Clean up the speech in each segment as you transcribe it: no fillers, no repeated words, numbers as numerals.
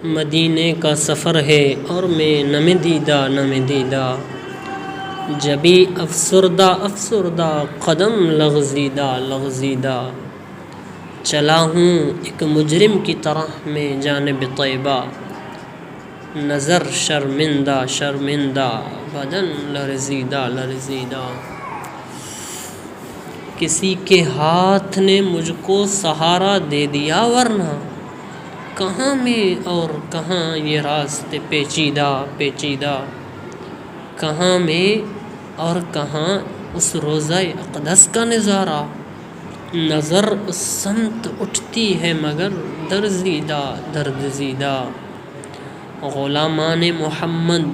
مدینے کا سفر ہے اور میں نم دیدہ نم دیدہ، جبھی افسردہ افسردہ قدم لغزیدہ لغزیدہ، چلا ہوں ایک مجرم کی طرح میں جانب طیبہ، نظر شرمندہ شرمندہ بدن لرزیدہ لرزیدہ۔ کسی کے ہاتھ نے مجھ کو سہارا دے دیا، ورنہ کہاں میں اور کہاں یہ راستے پیچیدہ پیچیدہ، کہاں میں اور کہاں اس روضہ اقدس کا نظارہ، نظر اس سمت اٹھتی ہے مگر درزیدہ درد زیدہ، غلامان محمد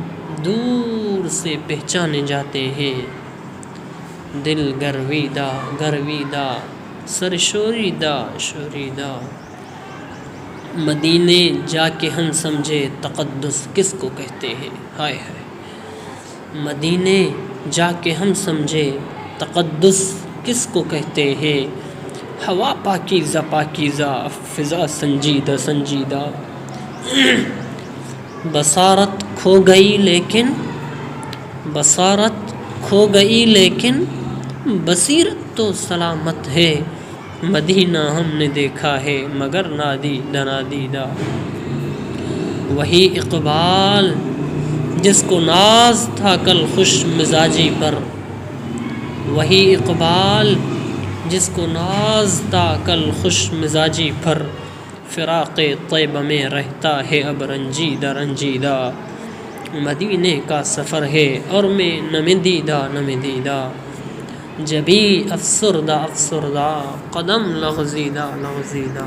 دور سے پہچانے جاتے ہیں، دل گرویدہ گرویدہ سر شوریدہ شوریدہ۔ مدینے جا کے ہم سمجھے تقدس کس کو کہتے ہیں، ہائے ہائے، مدینے جا کے ہم سمجھے تقدس کس کو کہتے ہیں، ہوا پاکیزہ پاکیزہ فضا سنجیدہ سنجیدہ، بصارت کھو گئی لیکن بصارت کھو گئی لیکن بصیرت تو سلامت ہے، مدینہ ہم نے دیکھا ہے مگر نادیدہ نادیدہ۔ وہی اقبال جس کو ناز تھا کل خوش مزاجی پر، وہی اقبال جس کو ناز تھا کل خوش مزاجی پر، فراق طیبہ میں رہتا ہے اب رنجیدہ رنجیدہ، مدینے کا سفر ہے اور میں نم دیدہ نم دیدہ، جبھی افسردہ افسردہ قدم لغزیدہ لغزیدہ۔